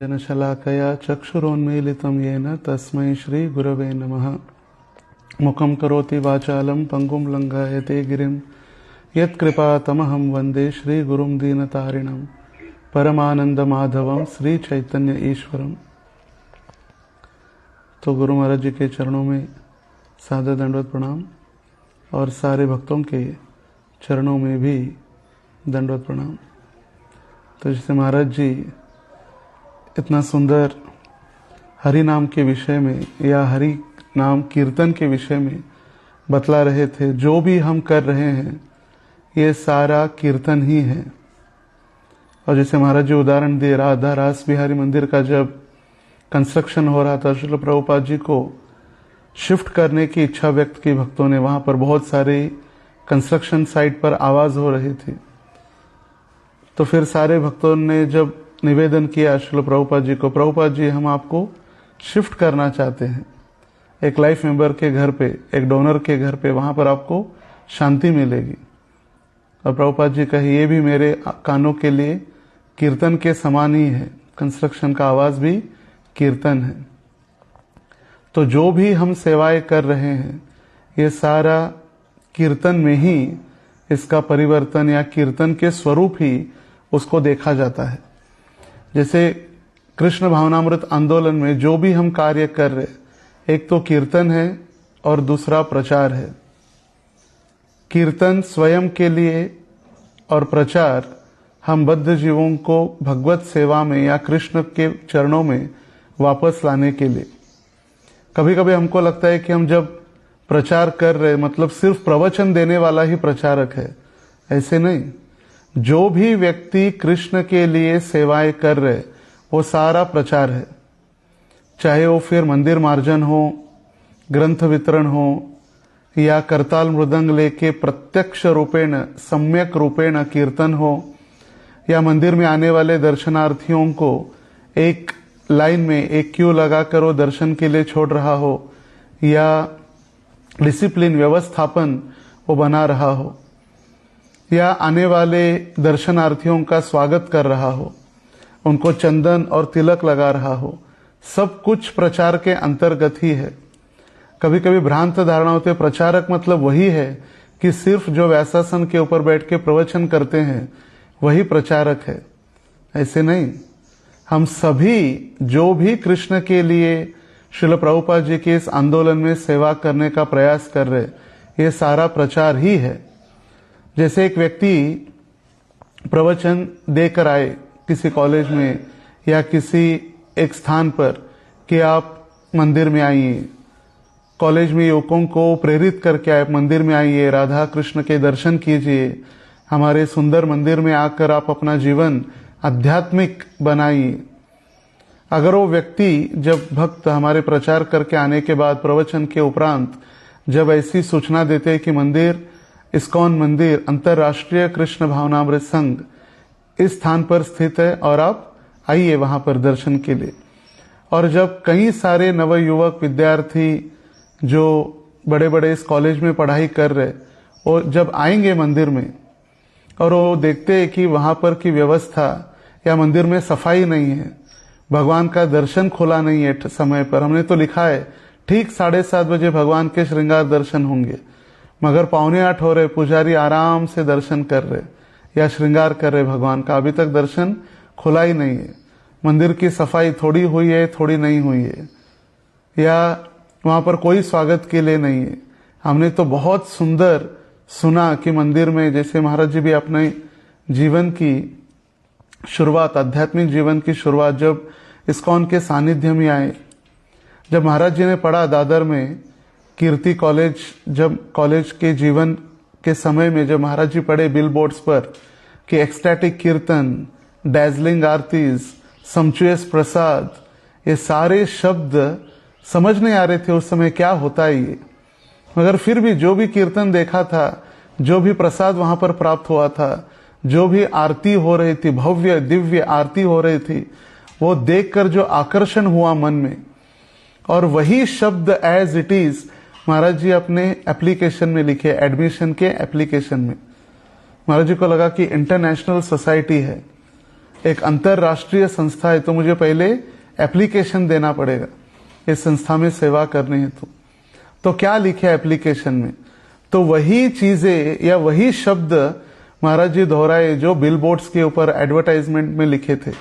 जनशलाकया चक्षुरोन्मीलितं येन तस्मै श्रीगुरवे नमः। मुखं करोति वाचालं पंगुं लङ्घयते गिरिं यत्कृपातमहं वन्दे श्रीगुरुं दीनतारिणं परमानंदमाधवं श्री चैतन्य ईश्वरम। तो गुरु महाराज जी के चरणों में सादर दंडवत प्रणाम और सारे भक्तों के चरणों में भी दंडवत प्रणाम। तो जैसे महाराज जी इतना सुंदर हरि नाम के विषय में या हरि नाम कीर्तन के विषय में बतला रहे थे, जो भी हम कर रहे हैं ये सारा कीर्तन ही है। और जैसे महाराज जी उदाहरण दिए, राधा रास बिहारी मंदिर का जब कंस्ट्रक्शन हो रहा था, श्रील प्रभुपाद जी को शिफ्ट करने की इच्छा व्यक्त की भक्तों ने। वहां पर बहुत सारे कंस्ट्रक्शन साइट पर आवाज हो रही थी, तो फिर सारे भक्तों ने जब निवेदन किया श्रील प्रभुपाद जी को, प्रभुपाद जी हम आपको शिफ्ट करना चाहते हैं एक लाइफ मेंबर के घर पे, एक डोनर के घर पे, वहां पर आपको शांति मिलेगी। और प्रभुपाद जी कहे ये भी मेरे कानों के लिए कीर्तन के समान ही है, कंस्ट्रक्शन का आवाज भी कीर्तन है। तो जो भी हम सेवाएं कर रहे हैं ये सारा कीर्तन में ही इसका परिवर्तन या कीर्तन के स्वरूप ही उसको देखा जाता है। जैसे कृष्ण भावनामृत आंदोलन में जो भी हम कार्य कर रहे, एक तो कीर्तन है और दूसरा प्रचार है। कीर्तन स्वयं के लिए और प्रचार हम बद्ध जीवों को भगवत सेवा में या कृष्ण के चरणों में वापस लाने के लिए। कभी कभी हमको लगता है कि हम जब प्रचार कर रहे मतलब सिर्फ प्रवचन देने वाला ही प्रचारक है, ऐसे नहीं। जो भी व्यक्ति कृष्ण के लिए सेवाएं कर रहे वो सारा प्रचार है। चाहे वो फिर मंदिर मार्जन हो, ग्रंथ वितरण हो, या करताल मृदंग लेके प्रत्यक्ष रूपेण सम्यक रूपेण कीर्तन हो, या मंदिर में आने वाले दर्शनार्थियों को एक लाइन में एक क्यू लगाकर वो दर्शन के लिए छोड़ रहा हो, या डिसिप्लिन व्यवस्थापन वो बना रहा हो, या आने वाले दर्शनार्थियों का स्वागत कर रहा हो, उनको चंदन और तिलक लगा रहा हो, सब कुछ प्रचार के अंतर्गत ही है। कभी कभी भ्रांत धारणा होती है प्रचारक मतलब वही है कि सिर्फ जो व्यासासन के ऊपर बैठ के प्रवचन करते हैं वही प्रचारक है। ऐसे नहीं, हम सभी जो भी कृष्ण के लिए श्रील प्रभुपाद जी के इस आंदोलन में सेवा करने का प्रयास कर रहे, ये सारा प्रचार ही है। जैसे एक व्यक्ति प्रवचन देकर आए किसी कॉलेज में या किसी एक स्थान पर कि आप मंदिर में आइए, कॉलेज में युवकों को प्रेरित करके आए मंदिर में आइए, राधा कृष्ण के दर्शन कीजिए, हमारे सुंदर मंदिर में आकर आप अपना जीवन आध्यात्मिक बनाइए। अगर वो व्यक्ति जब भक्त हमारे प्रचार करके आने के बाद प्रवचन के उपरांत जब ऐसी सूचना देते हैं कि मंदिर इस्कॉन मंदिर अंतर्राष्ट्रीय कृष्ण भावनामृत संघ इस स्थान पर स्थित है और आप आइए वहां पर दर्शन के लिए, और जब कई सारे नवयुवक विद्यार्थी जो बड़े बड़े इस कॉलेज में पढ़ाई कर रहे और जब आएंगे मंदिर में और वो देखते हैं कि वहां पर की व्यवस्था या मंदिर में सफाई नहीं है, भगवान का दर्शन खुला नहीं है समय पर। हमने तो लिखा है ठीक 7:30 बजे भगवान के श्रृंगार दर्शन होंगे, मगर 7:45 हो रहे, पुजारी आराम से दर्शन कर रहे या श्रृंगार कर रहे भगवान का, अभी तक दर्शन खुला ही नहीं है। मंदिर की सफाई थोड़ी हुई है, थोड़ी नहीं हुई है, या वहां पर कोई स्वागत के लिए नहीं है। हमने तो बहुत सुंदर सुना कि मंदिर में जैसे महाराज जी भी अपने जीवन की शुरुआत, आध्यात्मिक जीवन की शुरुआत जब इस्कॉन के सानिध्य में आए, जब महाराज जी ने पढ़ा दादर में कीर्ति कॉलेज, जब कॉलेज के जीवन के समय में जब महाराज जी पढ़े बिल बोर्ड्स पर कि एक्सटैटिक कीर्तन, डैजलिंग आरतीज, सम्चुअस प्रसाद, ये सारे शब्द समझ नहीं आ रहे थे उस समय क्या होता है ये। मगर फिर भी जो भी कीर्तन देखा था, जो भी प्रसाद वहां पर प्राप्त हुआ था, जो भी आरती हो रही थी, भव्य दिव्य आरती हो रही थी, वो देखकर जो आकर्षण हुआ मन में, और वही शब्द एज इट इज महाराज जी अपने एप्लीकेशन में लिखे, एडमिशन के एप्लीकेशन में। महाराज जी को लगा कि इंटरनेशनल सोसाइटी है, एक अंतरराष्ट्रीय संस्था है, तो मुझे पहले एप्लीकेशन देना पड़ेगा इस संस्था में सेवा करने हेतु। तो क्या लिखे एप्लीकेशन में? तो वही चीजें या वही शब्द महाराज जी दोहराए जो बिलबोर्ड्स के ऊपर एडवर्टाइजमेंट में लिखे थे।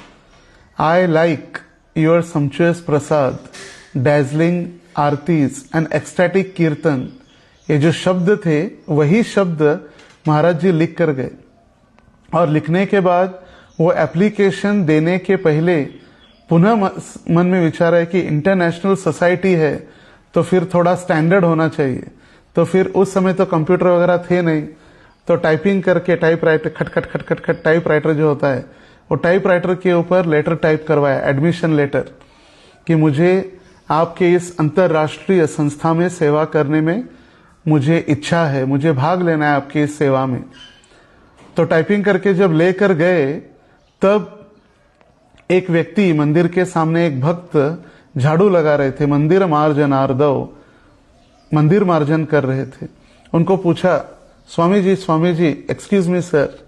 I like your sumptuous prasad, dazzling aartis and ecstatic kirtan. ये जो शब्द थे वही शब्द महाराज जी लिख कर गए। और लिखने के बाद वो एप्लीकेशन देने के पहले पुनः मन में विचार है कि इंटरनेशनल सोसाइटी है तो फिर थोड़ा स्टैंडर्ड होना चाहिए। तो फिर उस समय तो कंप्यूटर वगैरह थे नहीं, तो टाइपिंग करके टाइपराइटर खट खट खट खट खट टाइपराइटर जो होता है वो टाइपराइटर के ऊपर लेटर टाइप करवाया, एडमिशन लेटर, कि मुझे आपके इस अंतरराष्ट्रीय संस्था में सेवा करने में मुझे इच्छा है, मुझे भाग लेना है आपकी इस सेवा में। तो टाइपिंग करके जब लेकर गए तब एक व्यक्ति मंदिर के सामने, एक भक्त झाड़ू लगा रहे थे, मंदिर मार्जनार्दव, मंदिर मार्जन कर रहे थे। उनको पूछा, Swami ji excuse me sir,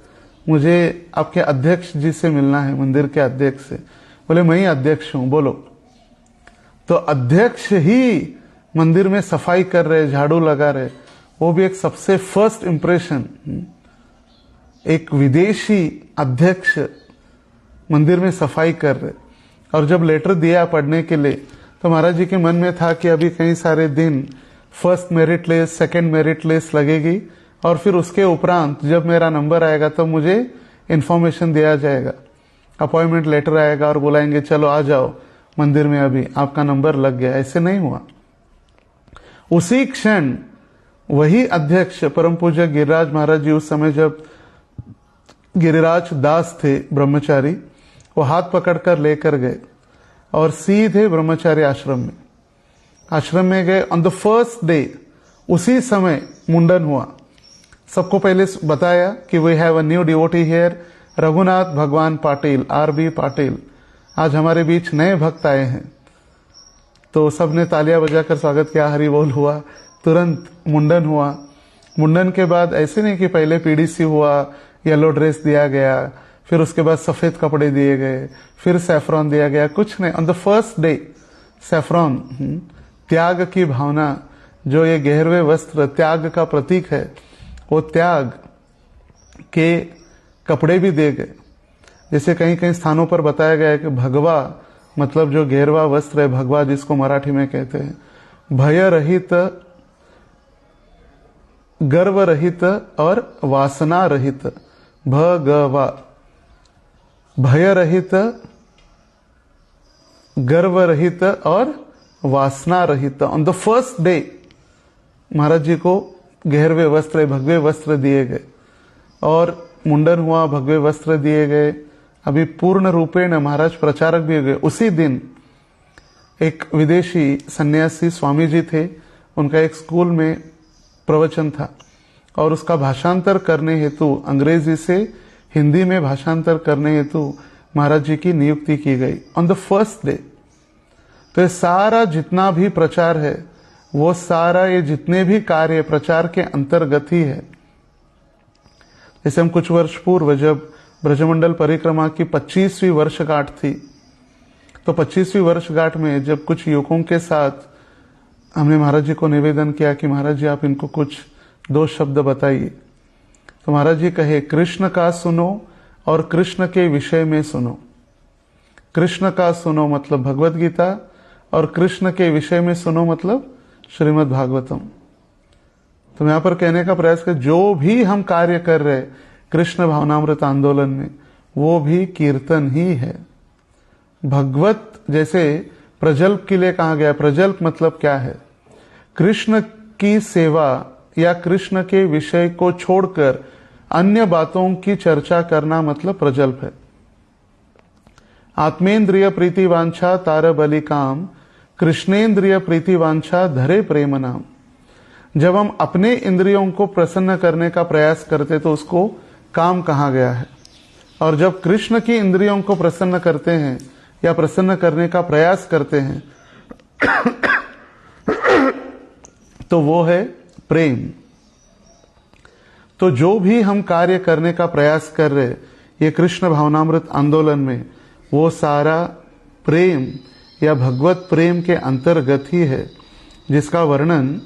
मुझे आपके अध्यक्ष जी से मिलना है, मंदिर के अध्यक्ष से। बोले मैं ही अध्यक्ष हूं, बोलो। तो अध्यक्ष ही मंदिर में सफाई कर रहे, झाड़ू लगा रहे, वो भी एक सबसे फर्स्ट इंप्रेशन। एक विदेशी अध्यक्ष मंदिर में सफाई कर रहे। और जब लेटर दिया पढ़ने के लिए तो महाराज जी के मन में था कि अभी कई सारे दिन first merit list, second merit list लगेगी और फिर उसके उपरांत जब मेरा नंबर आएगा तो मुझे इन्फॉर्मेशन दिया जाएगा, अपॉइंटमेंट लेटर आएगा और बुलाएंगे चलो आ जाओ मंदिर में, अभी आपका नंबर लग गया। ऐसे नहीं हुआ। उसी क्षण वही अध्यक्ष परम पूज्य गिरिराज महाराज जी, उस समय जब गिरिराज दास थे ब्रह्मचारी, वो हाथ पकड़कर लेकर गए और सीधे ब्रह्मचारी आश्रम में गए। ऑन द फर्स्ट डे उसी समय मुंडन हुआ। सबको पहले बताया कि we have a new devotee here, Raghunath Bhagwan Patil, RB. Patil, आज हमारे बीच नए भक्त आए हैं। तो सबने तालियां बजाकर स्वागत किया, हरि बोल हुआ, तुरंत मुंडन हुआ। मुंडन के बाद ऐसे नहीं कि पहले पीडीसी हुआ, येलो ड्रेस दिया गया, फिर उसके बाद सफेद कपड़े दिए गए, फिर सैफरॉन दिया गया, कुछ नहीं। On the first day saffron, त्याग की भावना, जो ये गहरवे वस्त्र त्याग का प्रतीक है, वो त्याग के कपड़े भी दे गए। जैसे कहीं कहीं स्थानों पर बताया गया है कि भगवा मतलब जो गहरवा वस्त्र है, भगवा जिसको मराठी में कहते हैं, भय रहित, गर्व रहित और वासना रहित, भगवा, भय रहित, गर्व रहित और वासना रहित। ऑन द फर्स्ट डे महाराज जी को गहरवे वस्त्र, भगवे वस्त्र दिए गए और मुंडन हुआ, भगवे वस्त्र दिए गए। अभी पूर्ण रूपेण महाराज प्रचारक भी हो गए। उसी दिन एक विदेशी सन्यासी स्वामी जी थे, उनका एक स्कूल में प्रवचन था और उसका भाषांतर करने हेतु, अंग्रेजी से हिंदी में भाषांतर करने हेतु महाराज जी की नियुक्ति की गई ऑन द फर्स्ट डे। तो ये सारा जितना भी प्रचार है, वो सारा ये जितने भी कार्य प्रचार के अंतर्गत ही है। जैसे हम कुछ वर्ष पूर्व जब ब्रजमंडल परिक्रमा की 25वीं वर्षगांठ थी, तो 25वीं वर्षगांठ में जब कुछ युवकों के साथ हमने महाराज जी को निवेदन किया कि महाराज जी आप इनको कुछ 2 शब्द बताइए, तो महाराज जी कहे कृष्ण का सुनो और कृष्ण के विषय में सुनो। कृष्ण का सुनो मतलब भगवत गीता और कृष्ण के विषय में सुनो मतलब श्रीमद् भागवतम। तो मैं यहां पर कहने का प्रयास कर, जो भी हम कार्य कर रहे कृष्ण भावनामृत आंदोलन में, वो भी कीर्तन ही है। भगवत जैसे प्रजल्प के लिए कहा गया, प्रजल्प मतलब क्या है? कृष्ण की सेवा या कृष्ण के विषय को छोड़कर अन्य बातों की चर्चा करना मतलब प्रजल्प है। आत्मेंद्रिय प्रीति वांछा तार बलि काम, कृष्णेंद्रिय प्रीति वांछा धरे प्रेम नाम। जब हम अपने इंद्रियों को प्रसन्न करने का प्रयास करते तो उसको काम कहा गया है, और जब कृष्ण की इंद्रियों को प्रसन्न करते हैं या प्रसन्न करने का प्रयास करते हैं तो वो है प्रेम। तो जो भी हम कार्य करने का प्रयास कर रहे, ये कृष्ण भावनामृत आंदोलन में वो सारा प्रेम या भगवत प्रेम के अंतर्गत ही है जिसका वर्णन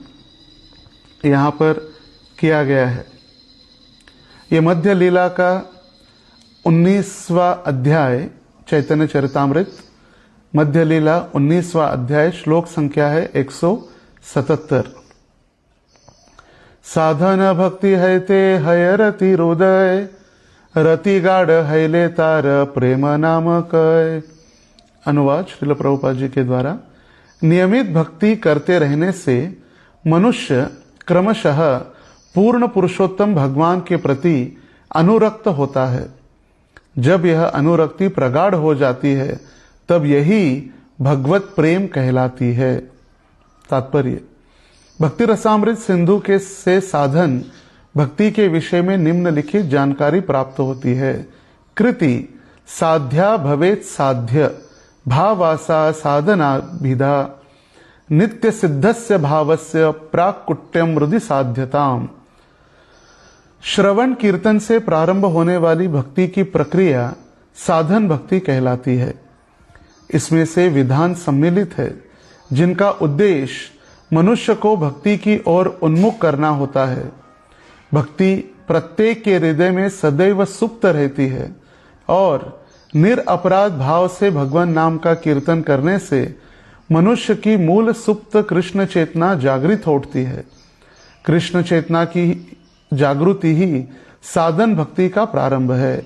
यहाँ पर किया गया है। ये मध्य लीला का 19वां अध्याय चैतन्य चरितामृत, मध्य लीला 19वां अध्याय, श्लोक संख्या है 177। साधन भक्ति है ते हय रति हृदय, रति गाढ़ हैले तार प्रेम नाम कय। अनुवाद श्रील प्रभुपाद जी के द्वारा। नियमित भक्ति करते रहने से मनुष्य क्रमशः पूर्ण पुरुषोत्तम भगवान के प्रति अनुरक्त होता है। जब यह अनुरक्ति प्रगाढ़ हो जाती है तब यही भगवत प्रेम कहलाती है। तात्पर्य, भक्ति रसामृत सिंधु के से साधन भक्ति के विषय में निम्नलिखित जानकारी प्राप्त होती है। कृति साध्या भवेत साध्य, भावासा साधना विधा, नित्य सिद्धस्य भावस्य प्राकुट्यम हृदि साध्यताम। श्रवण कीर्तन से प्रारंभ होने वाली भक्ति की प्रक्रिया साधन भक्ति कहलाती है। इसमें से विधान सम्मिलित है जिनका उद्देश्य मनुष्य को भक्ति की ओर उन्मुख करना होता है। भक्ति प्रत्येक के हृदय में सदैव सुप्त रहती है और निरअपराध भाव से भगवान नाम का कीर्तन करने से मनुष्य की मूल सुप्त कृष्ण चेतना जागृत उठती है। कृष्ण चेतना की जागृति ही साधन भक्ति का प्रारंभ है।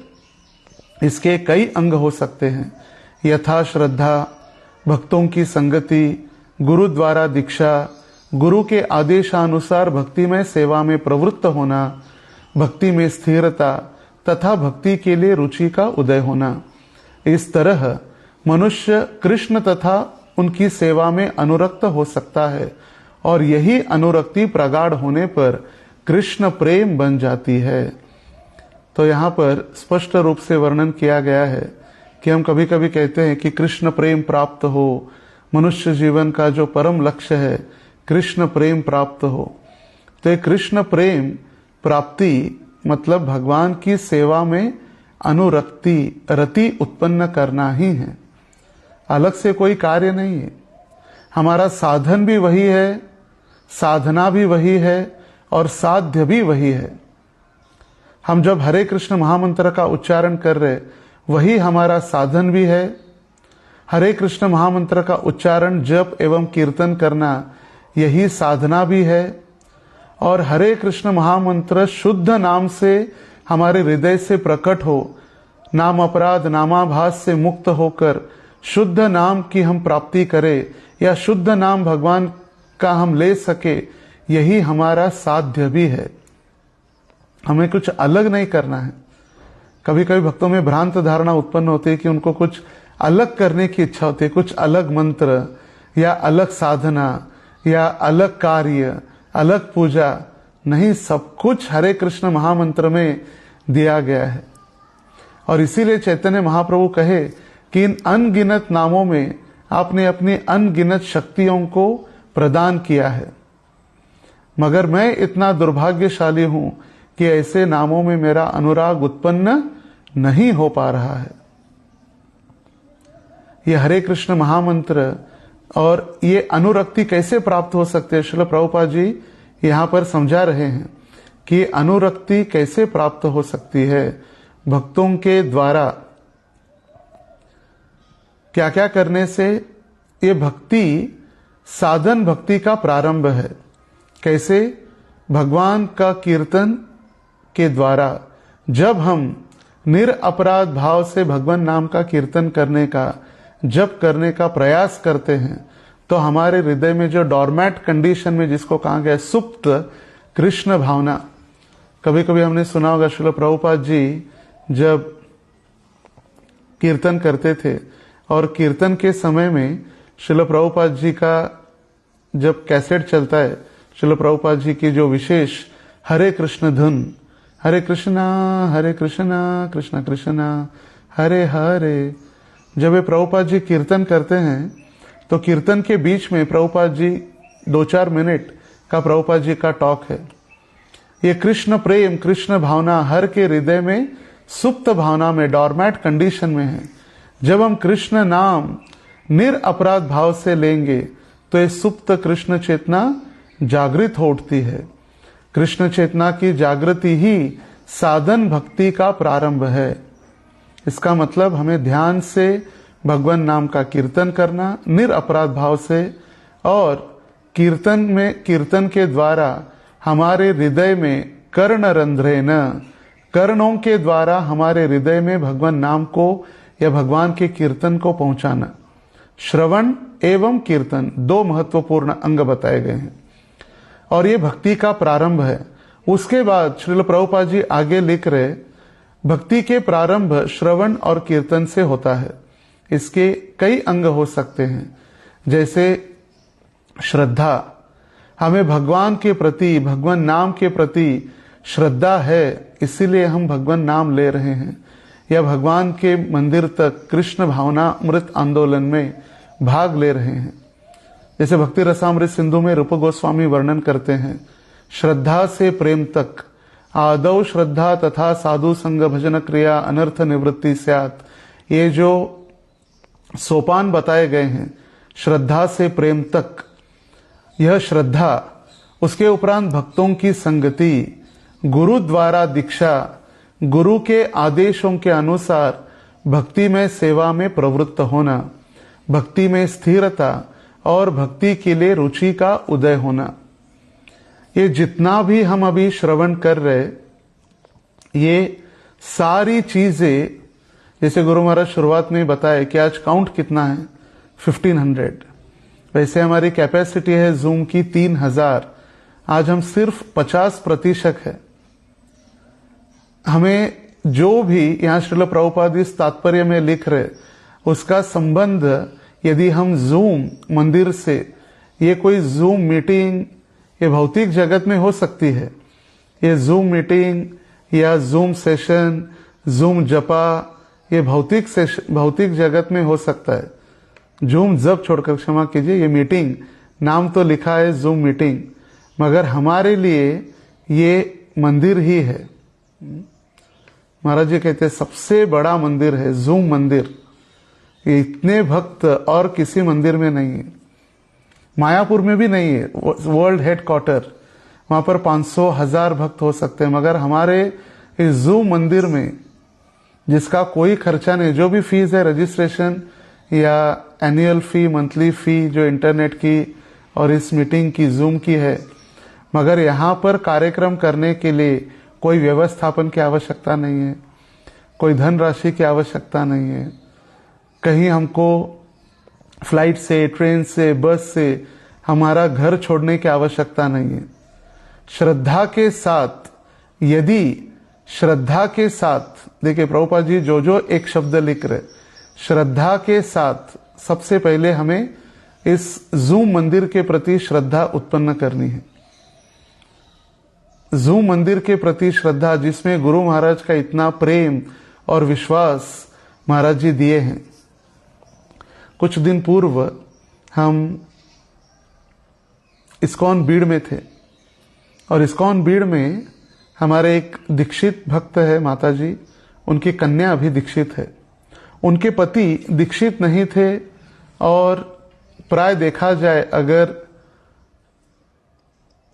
इसके कई अंग हो सकते हैं, यथा श्रद्धा, भक्तों की संगति, गुरु द्वारा दीक्षा, गुरु के आदेशानुसार भक्तिमय सेवा में प्रवृत्त होना, भक्ति में स्थिरता तथा भक्ति के लिए रुचि का उदय होना। इस तरह मनुष्य कृष्ण तथा उनकी सेवा में अनुरक्त हो सकता है और यही अनुरक्ति प्रगाढ़ होने पर कृष्ण प्रेम बन जाती है। तो यहाँ पर स्पष्ट रूप से वर्णन किया गया है कि हम कभी कभी कहते हैं कि कृष्ण प्रेम प्राप्त हो, मनुष्य जीवन का जो परम लक्ष्य है कृष्ण प्रेम प्राप्त हो। तो ये कृष्ण प्रेम प्राप्ति मतलब भगवान की सेवा में अनुरक्ति, रति उत्पन्न करना ही है, अलग से कोई कार्य नहीं है। हमारा साधन भी वही है, साधना भी वही है और साध्य भी वही है। हम जब हरे कृष्ण महामंत्र का उच्चारण कर रहे वही हमारा साधन भी है। हरे कृष्ण महामंत्र का उच्चारण, जप एवं कीर्तन करना यही साधना भी है। और हरे कृष्ण महामंत्र शुद्ध नाम से हमारे हृदय से प्रकट हो, नाम अपराध नामाभास से मुक्त होकर शुद्ध नाम की हम प्राप्ति करें या शुद्ध नाम भगवान का हम ले सके, यही हमारा साध्य भी है। हमें कुछ अलग नहीं करना है। कभी कभी भक्तों में भ्रांत धारणा उत्पन्न होती है कि उनको कुछ अलग करने की इच्छा होती है, कुछ अलग मंत्र या अलग साधना या अलग कार्य, अलग पूजा। नहीं, सब कुछ हरे कृष्ण महामंत्र में दिया गया है। और इसीलिए चैतन्य महाप्रभु कहे कि इन अनगिनत नामों में आपने अपनी अनगिनत शक्तियों को प्रदान किया है, मगर मैं इतना दुर्भाग्यशाली हूं कि ऐसे नामों में मेरा अनुराग उत्पन्न नहीं हो पा रहा है। ये हरे कृष्ण महामंत्र और ये अनुरक्ति कैसे प्राप्त हो सकते हैं, श्रील प्रभुपाद जी यहां पर समझा रहे हैं कि अनुरक्ति कैसे प्राप्त हो सकती है। भक्तों के द्वारा क्या क्या करने से ये भक्ति साधन भक्ति का प्रारंभ है। कैसे? भगवान का कीर्तन के द्वारा जब हम निरअपराध भाव से भगवान नाम का कीर्तन करने का, जप करने का प्रयास करते हैं तो हमारे हृदय में जो डॉर्मैट कंडीशन में जिसको कहा गया सुप्त कृष्ण भावना, कभी कभी हमने सुना होगा श्रील प्रभुपाद जी जब कीर्तन करते थे और कीर्तन के समय में श्रील प्रभुपाद जी का जब कैसेट चलता है, श्रील प्रभुपाद जी की जो विशेष हरे कृष्ण धुन, हरे कृष्णा कृष्ण कृष्णा हरे हरे, जब वे प्रभुपाद जी कीर्तन करते हैं तो कीर्तन के बीच में प्रभुपाद जी 2-4 मिनट का प्रभुपाद जी का टॉक है। ये कृष्ण प्रेम, कृष्ण भावना हर के हृदय में सुप्त भावना में, डॉर्मैट कंडीशन में है। जब हम कृष्ण नाम निरअपराध भाव से लेंगे तो ये सुप्त कृष्ण चेतना जागृत हो उठती है। कृष्ण चेतना की जागृति ही साधन भक्ति का प्रारंभ है। इसका मतलब हमें ध्यान से भगवान नाम का कीर्तन करना निरअपराध भाव से, और कीर्तन के द्वारा हमारे हृदय में कर्णरंध्रेन, कर्णों के द्वारा हमारे हृदय में भगवान नाम को या भगवान के कीर्तन को पहुंचाना। श्रवण एवं कीर्तन दो महत्वपूर्ण अंग बताए गए हैं और ये भक्ति का प्रारंभ है। उसके बाद श्रील प्रभुपाद जी आगे लिख रहे, भक्ति के प्रारंभ श्रवण और कीर्तन से होता है। इसके कई अंग हो सकते हैं, जैसे श्रद्धा। हमें भगवान के प्रति, भगवान नाम के प्रति श्रद्धा है, इसीलिए हम भगवान नाम ले रहे हैं, या भगवान के मंदिर तक कृष्ण भावना अमृत आंदोलन में भाग ले रहे हैं। जैसे भक्ति रसामृत सिंधु में रूप गोस्वामी वर्णन करते हैं, श्रद्धा से प्रेम तक आदौ श्रद्धा तथा साधु संग भजन क्रिया अनर्थ निवृत्ति स्यात्। ये जो सोपान बताए गए हैं श्रद्धा से प्रेम तक, यह श्रद्धा, उसके उपरांत भक्तों की संगति, गुरु द्वारा दीक्षा, गुरु के आदेशों के अनुसार भक्ति में सेवा में प्रवृत्त होना, भक्ति में स्थिरता और भक्ति के लिए रुचि का उदय होना। ये जितना भी हम अभी श्रवण कर रहे, ये सारी चीजें, जैसे गुरु महाराज शुरुआत में बताया कि आज काउंट कितना है 1500, वैसे हमारी कैपेसिटी है जूम की 3000। आज हम सिर्फ 50% है। हमें जो भी यहाँ श्रील प्रभुपाद इस तात्पर्य में लिख रहे, उसका संबंध यदि हम जूम मंदिर से, ये कोई जूम मीटिंग ये भौतिक जगत में हो सकती है, ये जूम मीटिंग या जूम सेशन, जूम जपा, ये भौतिक जगत में हो सकता है। जूम जब छोड़कर, क्षमा कीजिए, ये मीटिंग नाम तो लिखा है जूम मीटिंग, मगर हमारे लिए ये मंदिर ही है। महाराज जी कहते हैं सबसे बड़ा मंदिर है जूम मंदिर। ये इतने भक्त और किसी मंदिर में नहीं है, मायापुर में भी नहीं है, वर्ल्ड हेडक्वार्टर, वहां पर 500,000 भक्त हो सकते हैं, मगर हमारे इस जूम मंदिर में जिसका कोई खर्चा नहीं, जो भी फीस है रजिस्ट्रेशन या एनुअल फी, मंथली फी जो इंटरनेट की और इस मीटिंग की जूम की है, मगर यहाँ पर कार्यक्रम करने के लिए कोई व्यवस्थापन की आवश्यकता नहीं है, कोई धनराशि की आवश्यकता नहीं है, कहीं हमको फ्लाइट से, ट्रेन से, बस से हमारा घर छोड़ने की आवश्यकता नहीं है। श्रद्धा के साथ, यदि श्रद्धा के साथ, देखिए प्रभुपाद जी जो एक शब्द लिख रहे, श्रद्धा के साथ सबसे पहले हमें इस जूम मंदिर के प्रति श्रद्धा उत्पन्न करनी है। जूम मंदिर के प्रति श्रद्धा, जिसमें गुरु महाराज का इतना प्रेम और विश्वास महाराज जी दिए हैं। कुछ दिन पूर्व हम इस्कॉन बीड़ में थे और इस्कॉन बीड़ में हमारे एक दीक्षित भक्त है माता जी, उनकी कन्या अभी दीक्षित है। उनके पति दीक्षित नहीं थे और प्राय देखा जाए, अगर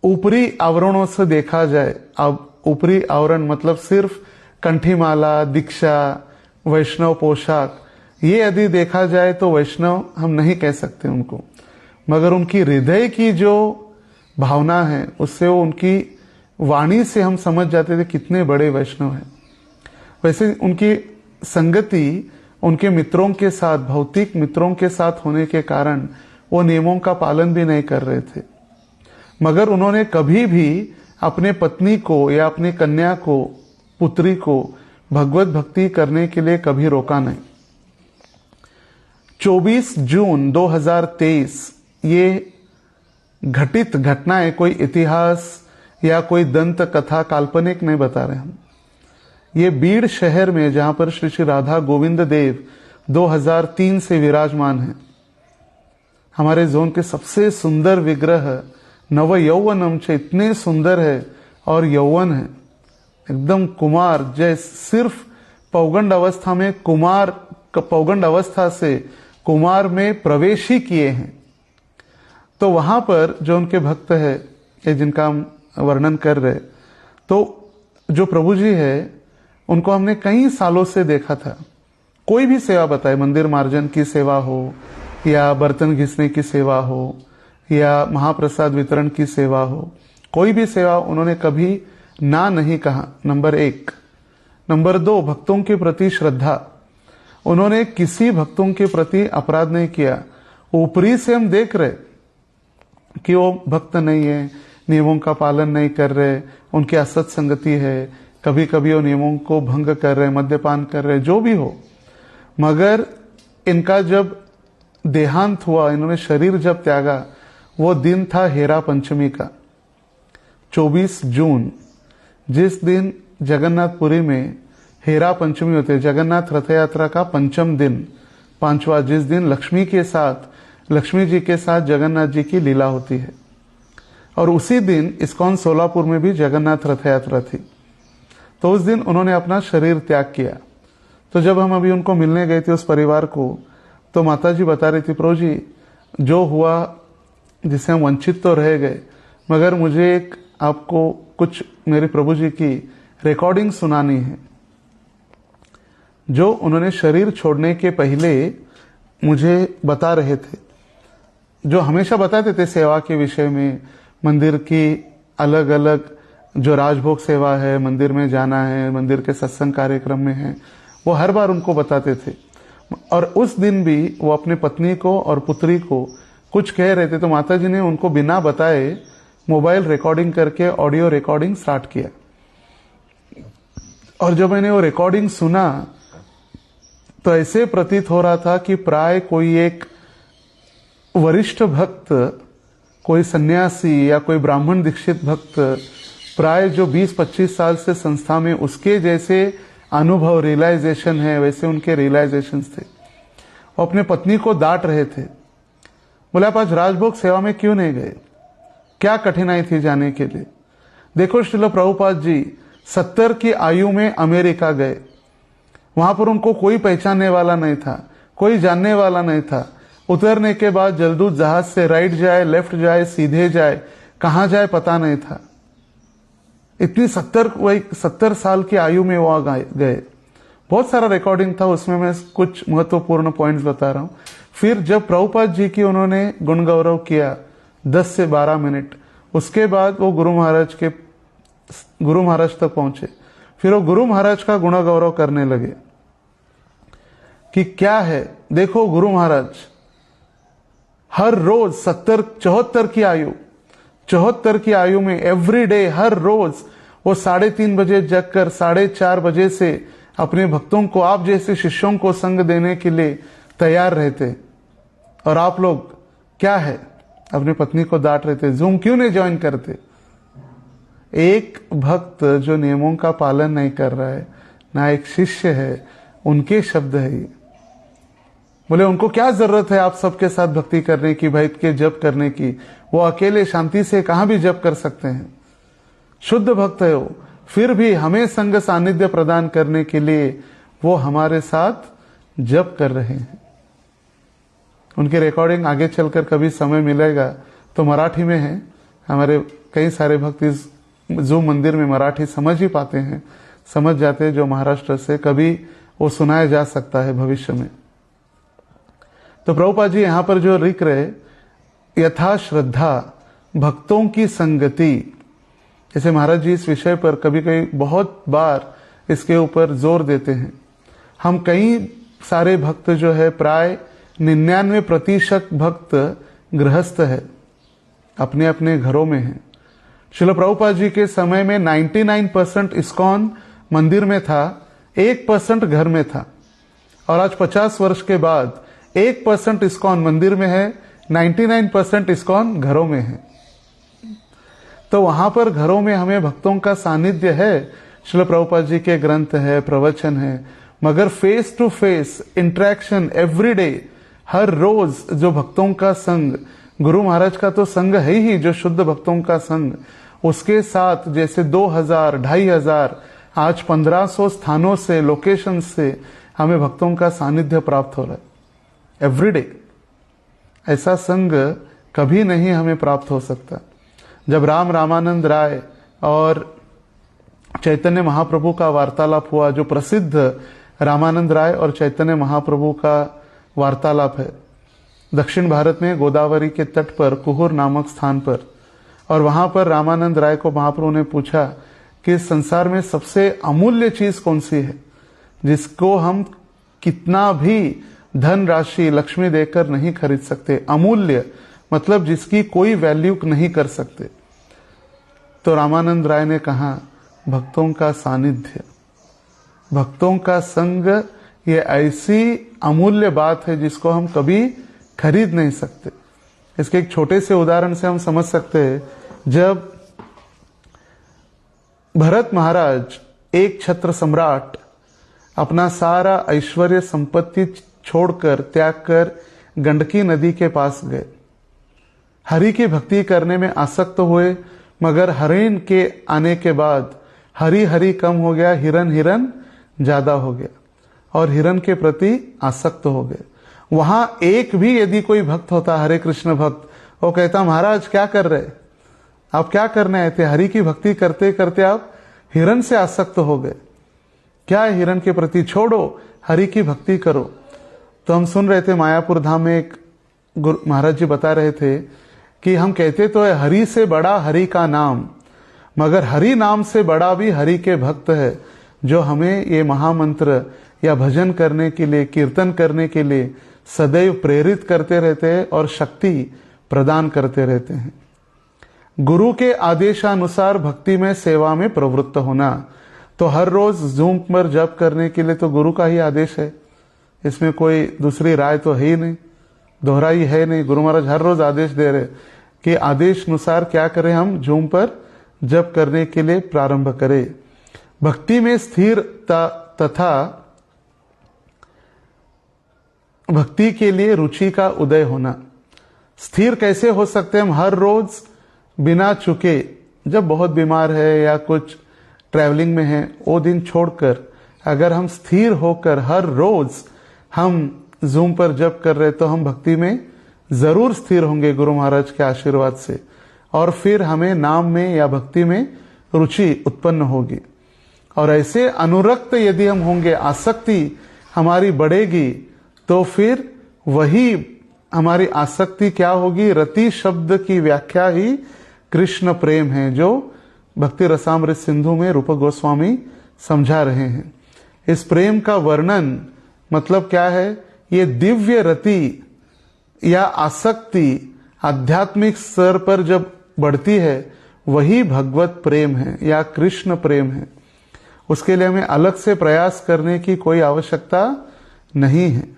ऊपरी आवरणों से देखा जाए, अब ऊपरी आवरण मतलब सिर्फ कंठीमाला, दीक्षा, वैष्णव पोशाक, ये यदि देखा जाए तो वैष्णव हम नहीं कह सकते उनको, मगर उनकी हृदय की जो भावना है उससे, वो उनकी वाणी से हम समझ जाते थे कितने बड़े वैष्णव हैं। वैसे उनकी संगति उनके मित्रों के साथ, भौतिक मित्रों के साथ होने के कारण वो नियमों का पालन भी नहीं कर रहे थे, मगर उन्होंने कभी भी अपने पत्नी को या अपनी कन्या को, पुत्री को भगवत भक्ति करने के लिए कभी रोका नहीं। 24 जून 2023 ये घटित घटना है, कोई इतिहास या कोई दंत कथा, काल्पनिक नहीं बता रहे हम। ये बीड़ शहर में, जहां पर श्री श्री राधा गोविंद देव 2003 से विराजमान है, हमारे जोन के सबसे सुंदर विग्रह नव यौवनम से, इतने सुंदर है और यौवन है, एकदम कुमार जैसे, सिर्फ पौगंड अवस्था से कुमार में प्रवेश ही किए हैं। तो वहां पर जो उनके भक्त है ये जिनका हम वर्णन कर रहे, तो जो प्रभु जी है उनको हमने कई सालों से देखा था। कोई भी सेवा बताए, मंदिर मार्जन की सेवा हो या बर्तन घिसने की सेवा हो या महाप्रसाद वितरण की सेवा हो, कोई भी सेवा उन्होंने कभी ना नहीं कहा, नंबर 1। नंबर 2, भक्तों के प्रति श्रद्धा, उन्होंने किसी भक्तों के प्रति अपराध नहीं किया। ऊपरी से हम देख रहे कि वो भक्त नहीं है, नियमों का पालन नहीं कर रहे, उनकी असत संगति है, कभी कभी वो नियमों को भंग कर रहे, मद्यपान कर रहे, जो भी हो। मगर इनका जब देहांत हुआ, इन्होंने शरीर जब त्यागा, वो दिन था हेरा पंचमी का, 24 जून, जिस दिन जगन्नाथपुरी में हेरा पंचमी होते है, जगन्नाथ रथ यात्रा का पंचम दिन, 5वां, जिस दिन लक्ष्मी जी के साथ जगन्नाथ जी की लीला होती है। और उसी दिन इस्कॉन सोलापुर में भी जगन्नाथ रथ यात्रा थी। तो उस दिन उन्होंने अपना शरीर त्याग किया। तो जब हम अभी उनको मिलने गए थे उस परिवार को, तो माता जी बता रही थी, प्रभु जी जो हुआ जिससे हम वंचित तो रह गए, मगर मुझे एक आपको कुछ मेरे प्रभु जी की रिकॉर्डिंग सुनानी है, जो उन्होंने शरीर छोड़ने के पहले मुझे बता रहे थे, जो हमेशा बताते थे सेवा के विषय में, मंदिर की अलग अलग जो राजभोग सेवा है, मंदिर में जाना है, मंदिर के सत्संग कार्यक्रम में है, वो हर बार उनको बताते थे। और उस दिन भी वो अपने पत्नी को और पुत्री को कुछ कह रहे थे, तो माता जी ने उनको बिना बताए मोबाइल रिकॉर्डिंग करके ऑडियो रिकॉर्डिंग स्टार्ट किया। और जब मैंने वो रिकॉर्डिंग सुना तो ऐसे प्रतीत हो रहा था कि प्राय कोई एक वरिष्ठ भक्त, कोई सन्यासी या कोई ब्राह्मण दीक्षित भक्त, प्राय जो 20-25 साल से संस्था में, उसके जैसे अनुभव, रियलाइजेशन है, वैसे उनके रियलाइजेशन थे। वो अपने पत्नी को डांट रहे थे, बोले आप आज राजभोग सेवा में क्यों नहीं गए, क्या कठिनाई थी जाने के लिए। देखो श्रील प्रभुपाद जी 70 की आयु में अमेरिका गए, वहां पर उनको कोई पहचानने वाला नहीं था, कोई जानने वाला नहीं था। उतरने के बाद जलदूत जहाज से राइट जाए, लेफ्ट जाए, सीधे जाए, कहां जाए पता नहीं था। इतनी 70 साल की आयु में वो गए। बहुत सारा रिकॉर्डिंग था, उसमें मैं कुछ महत्वपूर्ण पॉइंट्स बता रहा हूं। फिर जब प्रभुपाद जी की उन्होंने गुण गौरव किया 10 से 12 मिनट, उसके बाद वो गुरु महाराज तक पहुंचे। फिर वो गुरु महाराज का गुण गौरव करने लगे कि क्या है, देखो गुरु महाराज हर रोज 74 की आयु में एवरी डे, हर रोज वो 3:30 बजे जगकर 4:30 बजे से अपने भक्तों को, आप जैसे शिष्यों को संग देने के लिए तैयार रहते। और आप लोग क्या है, अपनी पत्नी को डांट रहे थे, जूम क्यों नहीं ज्वाइन करते। एक भक्त जो नियमों का पालन नहीं कर रहा है, ना एक शिष्य है, उनके शब्द है ये। बोले उनको क्या जरूरत है आप सबके साथ भक्ति करने की, बैठ के जप करने की, वो अकेले शांति से कहां भी जप कर सकते हैं। शुद्ध भक्त है वो, फिर भी हमें संग सानिध्य प्रदान करने के लिए वो हमारे साथ जप कर रहे हैं। उनकी रिकॉर्डिंग आगे चलकर कभी समय मिलेगा तो मराठी में है। हमारे कई सारे भक्त इस जो मंदिर में मराठी समझ ही पाते हैं, समझ जाते हैं, जो महाराष्ट्र से, कभी वो सुनाया जा सकता है भविष्य में। तो प्रभुपाद जी यहां पर जो लिख रहे, यथा श्रद्धा भक्तों की संगति, जैसे महाराज जी इस विषय पर कभी कभी बहुत बार इसके ऊपर जोर देते हैं। हम कई सारे भक्त जो है, प्राय 99% भक्त गृहस्थ है, अपने अपने घरों में है। श्रील प्रभुपाद जी के समय में 99% इस्कॉन मंदिर में था, 1% घर में था। और आज 50 वर्ष के बाद 1% इस्कॉन मंदिर में है, 99% इस्कॉन घरों में है। तो वहां पर घरों में हमें भक्तों का सानिध्य है, श्रील प्रभुपाद जी के ग्रंथ है, प्रवचन है, मगर face to face interaction every day, हर रोज जो भक्तों का संग, गुरु महाराज का तो संग है ही, जो शुद्ध भक्तों का संग, उसके साथ जैसे 2000, 2500 आज 1500 स्थानों से, लोकेशन से हमें भक्तों का सानिध्य प्राप्त हो रहा है एवरीडे। ऐसा संग कभी नहीं हमें प्राप्त हो सकता। जब रामानंद राय और चैतन्य महाप्रभु का वार्तालाप हुआ, जो प्रसिद्ध रामानंद राय और चैतन्य महाप्रभु का वार्तालाप है दक्षिण भारत में गोदावरी के तट पर कुहूर नामक स्थान पर, और वहां पर रामानंद राय को महाप्रभु ने पूछा कि संसार में सबसे अमूल्य चीज कौन सी है जिसको हम कितना भी धन राशि लक्ष्मी देकर नहीं खरीद सकते। अमूल्य मतलब जिसकी कोई वैल्यू नहीं कर सकते। तो रामानंद राय ने कहा भक्तों का सानिध्य, भक्तों का संग, ये ऐसी अमूल्य बात है जिसको हम कभी खरीद नहीं सकते। इसके एक छोटे से उदाहरण से हम समझ सकते हैं। जब भरत महाराज एक छत्र सम्राट अपना सारा ऐश्वर्य संपत्ति छोड़कर, त्याग कर गंडकी नदी के पास गए, हरि की भक्ति करने में आसक्त हुए, मगर हरिण के आने के बाद हरि हरि कम हो गया, हिरन हिरन ज्यादा हो गया और हिरन के प्रति आसक्त हो गए। वहां एक भी यदि कोई भक्त होता, हरे कृष्ण भक्त, वो कहता महाराज क्या कर रहे, आप क्या करने आए थे? हरि की भक्ति करते करते आप हिरन से आसक्त हो गए, क्या है हिरन के प्रति, छोड़ो, हरि की भक्ति करो। तो हम सुन रहे थे मायापुर धाम में एक महाराज जी बता रहे थे कि हम कहते तो है हरि से बड़ा हरि का नाम, मगर हरि नाम से बड़ा भी हरि के भक्त है, जो हमें ये महामंत्र या भजन करने के लिए, कीर्तन करने के लिए सदैव प्रेरित करते रहते हैं और शक्ति प्रदान करते रहते हैं। गुरु के आदेशानुसार भक्ति में, सेवा में प्रवृत्त होना। तो हर रोज जूम पर जप करने के लिए तो गुरु का ही आदेश है, इसमें कोई दूसरी राय तो है ही नहीं, दोहराई है नहीं। गुरु महाराज हर रोज आदेश दे रहे कि आदेश अनुसार क्या करें, हम जूम पर जप करने के लिए प्रारंभ करें। भक्ति में स्थिरता तथा भक्ति के लिए रुचि का उदय होना। स्थिर कैसे हो सकते हैं हम? हर रोज बिना चुके, जब बहुत बीमार है या कुछ ट्रैवलिंग में है, वो दिन छोड़कर अगर हम स्थिर होकर हर रोज हम जूम पर जप कर रहे, तो हम भक्ति में जरूर स्थिर होंगे गुरु महाराज के आशीर्वाद से, और फिर हमें नाम में या भक्ति में रुचि उत्पन्न होगी। और ऐसे अनुरक्त यदि हम होंगे, आसक्ति हमारी बढ़ेगी, तो फिर वही हमारी आसक्ति क्या होगी? रति शब्द की व्याख्या ही कृष्ण प्रेम है, जो भक्ति रसामृत सिंधु में रूप गोस्वामी समझा रहे हैं। इस प्रेम का वर्णन मतलब क्या है? ये दिव्य रति या आसक्ति आध्यात्मिक स्तर पर जब बढ़ती है, वही भगवत प्रेम है या कृष्ण प्रेम है। उसके लिए हमें अलग से प्रयास करने की कोई आवश्यकता नहीं है।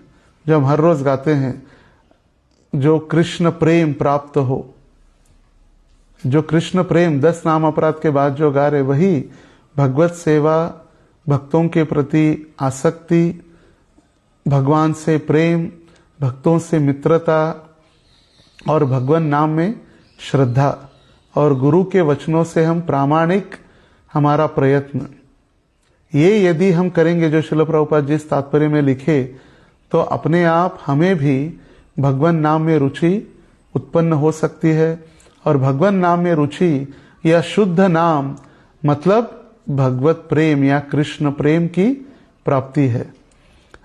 जब हम हर रोज गाते हैं जो कृष्ण प्रेम प्राप्त हो, जो कृष्ण प्रेम 10 नाम अपराध के बाद जो गा रहे, वही भगवत सेवा, भक्तों के प्रति आसक्ति, भगवान से प्रेम, भक्तों से मित्रता और भगवान नाम में श्रद्धा और गुरु के वचनों से हम प्रामाणिक हमारा प्रयत्न, ये यदि हम करेंगे जो श्रील प्रभुपाद जिस तात्पर्य में लिखे, तो अपने आप हमें भी भगवान नाम में रुचि उत्पन्न हो सकती है। और भगवान नाम में रुचि या शुद्ध नाम मतलब भगवत प्रेम या कृष्ण प्रेम की प्राप्ति है।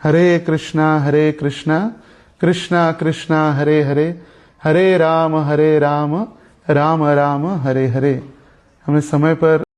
हरे कृष्णा कृष्णा कृष्णा हरे हरे, हरे राम राम राम हरे हरे। हमें समय पर